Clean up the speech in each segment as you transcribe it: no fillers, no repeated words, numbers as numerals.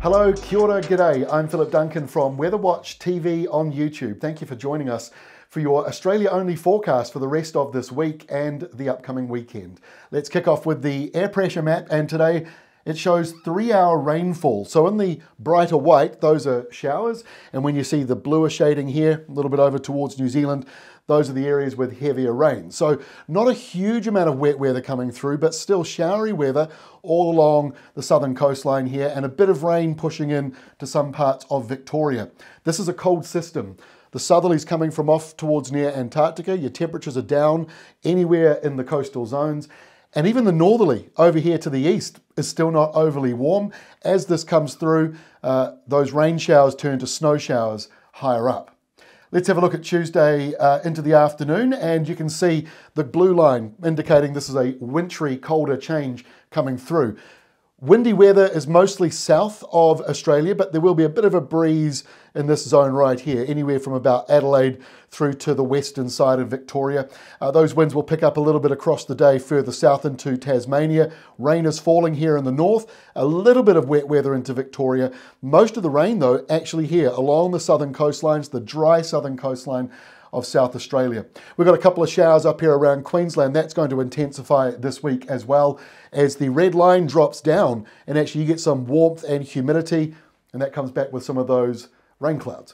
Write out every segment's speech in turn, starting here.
Hello, kia ora, g'day. I'm Philip Duncan from Weather Watch TV on YouTube. Thank you for joining us for your Australia-only forecast for the rest of this week and the upcoming weekend. Let's kick off with the air pressure map, and today it shows 3-hour rainfall. So in the brighter white, those are showers, and when you see the bluer shading here, a little bit over towards New Zealand, those are the areas with heavier rain. So not a huge amount of wet weather coming through, but still showery weather all along the southern coastline here, and a bit of rain pushing in to some parts of Victoria. This is a cold system. The southerlies coming from off towards near Antarctica. Your temperatures are down anywhere in the coastal zones. And even the northerly over here to the east is still not overly warm. As this comes through, those rain showers turn to snow showers higher up. Let's have a look at Tuesday into the afternoon, and you can see the blue line indicating this is a wintry, colder change coming through. Windy weather is mostly south of Australia, but there will be a bit of a breeze in this zone right here, anywhere from about Adelaide through to the western side of Victoria. Those winds will pick up a little bit across the day further south into Tasmania. Rain is falling here in the north, a little bit of wet weather into Victoria. Most of the rain, though, actually here along the southern coastlines, the dry southern coastline of South Australia. We've got a couple of showers up here around Queensland. That's going to intensify this week as well as the red line drops down, and actually you get some warmth and humidity, and that comes back with some of those rain clouds.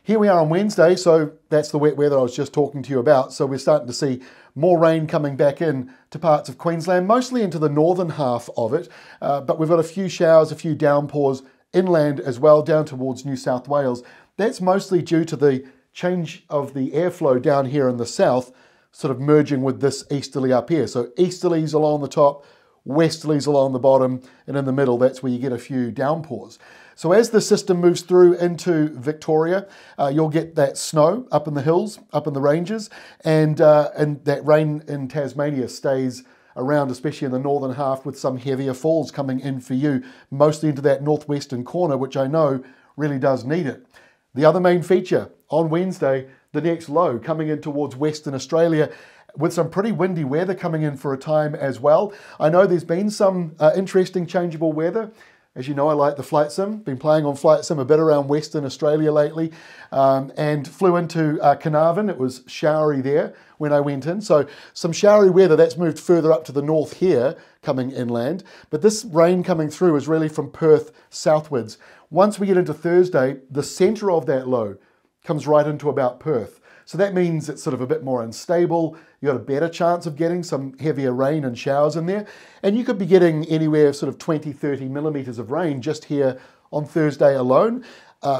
Here we are on Wednesday, so that's the wet weather I was just talking to you about. So we're starting to see more rain coming back in to parts of Queensland, mostly into the northern half of it, but we've got a few showers, a few downpours inland as well, down towards New South Wales. That's mostly due to the change of the airflow down here in the south, sort of merging with this easterly up here. So easterlies along the top, westerlies along the bottom, and in the middle, that's where you get a few downpours. So as the system moves through into Victoria, you'll get that snow up in the hills, up in the ranges, and that rain in Tasmania stays around, especially in the northern half, with some heavier falls coming in for you, mostly into that northwestern corner, which I know really does need it. The other main feature on Wednesday, the next low coming in towards Western Australia with some pretty windy weather coming in for a time as well. I know there's been some interesting changeable weather. As you know, I like the flight sim. Been playing on flight sim a bit around Western Australia lately, and flew into Carnarvon. It was showery there when I went in. So some showery weather that's moved further up to the north here, coming inland. But this rain coming through is really from Perth southwards. Once we get into Thursday, the centre of that low comes right into about Perth. So that means it's sort of a bit more unstable. You've got a better chance of getting some heavier rain and showers in there. And you could be getting anywhere sort of 20, 30 millimetres of rain just here on Thursday alone.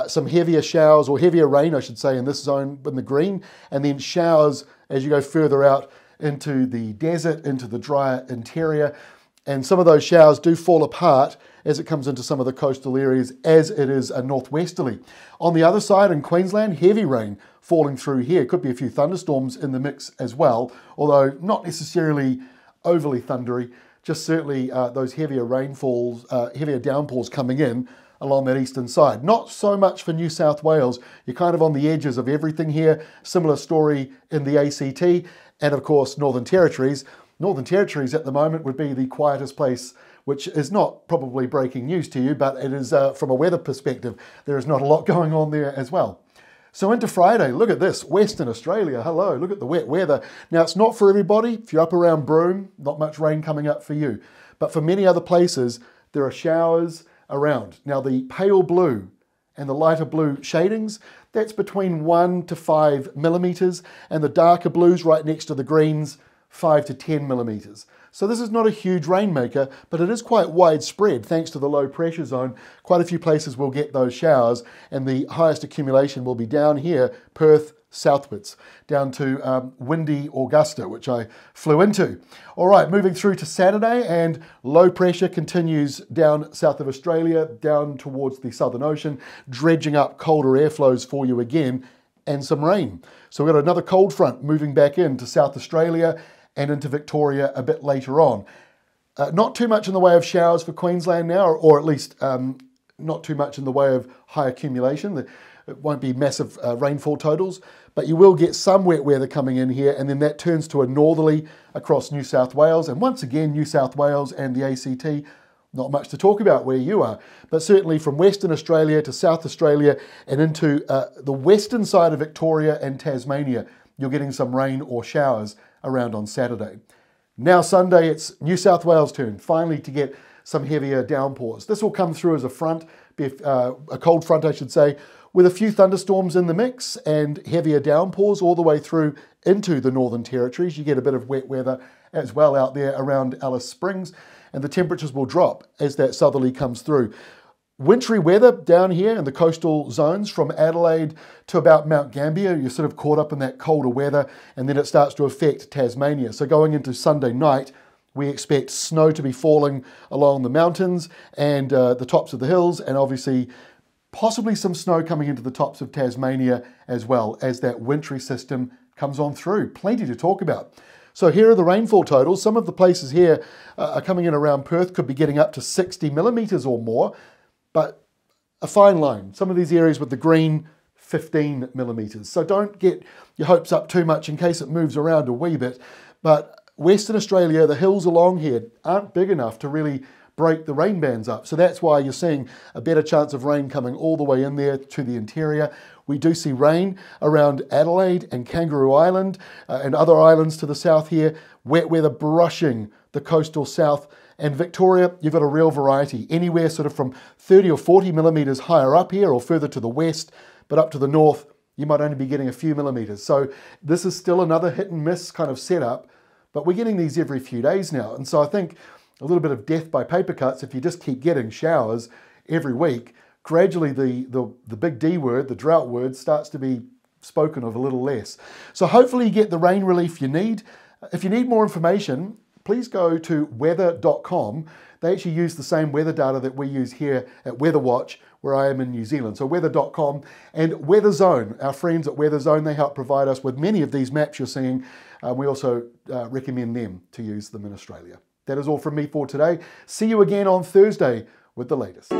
Some heavier showers, or heavier rain, I should say, in this zone in the green. And then showers as you go further out into the desert, into the drier interior. And some of those showers do fall apart as it comes into some of the coastal areas, as it is a northwesterly. On the other side in Queensland, heavy rain falling through here. Could be a few thunderstorms in the mix as well, although not necessarily overly thundery, just certainly those heavier rainfalls, heavier downpours coming in along that eastern side. Not so much for New South Wales. You're kind of on the edges of everything here. Similar story in the ACT, and of course Northern Territories. Northern Territories at the moment would be the quietest place, which is not probably breaking news to you, but it is from a weather perspective, there is not a lot going on there as well. So into Friday, look at this, Western Australia, hello, look at the wet weather. Now it's not for everybody. If you're up around Broome, not much rain coming up for you. But for many other places, there are showers around. Now the pale blue and the lighter blue shadings, that's between 1 to 5 millimetres, and the darker blues right next to the greens, 5 to 10 millimetres. So this is not a huge rainmaker, but it is quite widespread thanks to the low pressure zone. Quite a few places will get those showers, and the highest accumulation will be down here, Perth southwards, down to windy Augusta, which I flew into. All right, moving through to Saturday, and low pressure continues down south of Australia, down towards the Southern Ocean, dredging up colder airflows for you again, and some rain. So we've got another cold front moving back into South Australia and into Victoria a bit later on. Not too much in the way of showers for Queensland now, or at least not too much in the way of high accumulation. It won't be massive rainfall totals, but you will get some wet weather coming in here, and then that turns to a northerly across New South Wales. And once again, New South Wales and the ACT not much to talk about where you are, but certainly from Western Australia to South Australia and into the western side of Victoria and Tasmania, you're getting some rain or showers around on Saturday. Now Sunday, it's New South Wales' turn, finally to get some heavier downpours. This will come through as a front, a cold front I should say, with a few thunderstorms in the mix and heavier downpours all the way through into the Northern Territories. You get a bit of wet weather as well out there around Alice Springs, and the temperatures will drop as that southerly comes through. Wintry weather down here in the coastal zones from Adelaide to about Mount Gambier. You're sort of caught up in that colder weather, and then it starts to affect Tasmania. So going into Sunday night, we expect snow to be falling along the mountains and the tops of the hills, and obviously possibly some snow coming into the tops of Tasmania as well as that wintry system comes on through. Plenty to talk about. So here are the rainfall totals. Some of the places here are coming in around Perth, could be getting up to 60 millimetres or more, but a fine line. Some of these areas with the green, 15 millimetres. So don't get your hopes up too much in case it moves around a wee bit. But Western Australia, the hills along here aren't big enough to really break the rain bands up. So that's why you're seeing a better chance of rain coming all the way in there to the interior. We do see rain around Adelaide and Kangaroo Island and other islands to the south here. Wet weather brushing the coastal south. And Victoria, you've got a real variety. Anywhere sort of from 30 or 40 millimetres higher up here or further to the west, but up to the north, you might only be getting a few millimetres. So this is still another hit and miss kind of setup, but we're getting these every few days now. And so I think a little bit of death by paper cuts, if you just keep getting showers every week, gradually the big D word, the drought word, starts to be spoken of a little less. So hopefully you get the rain relief you need. If you need more information, please go to weather.com. They actually use the same weather data that we use here at Weather Watch, where I am in New Zealand. So weather.com and Weather Zone, our friends at Weather Zone, they help provide us with many of these maps you're seeing. We also recommend them to use them in Australia. That is all from me for today. See you again on Thursday with the latest.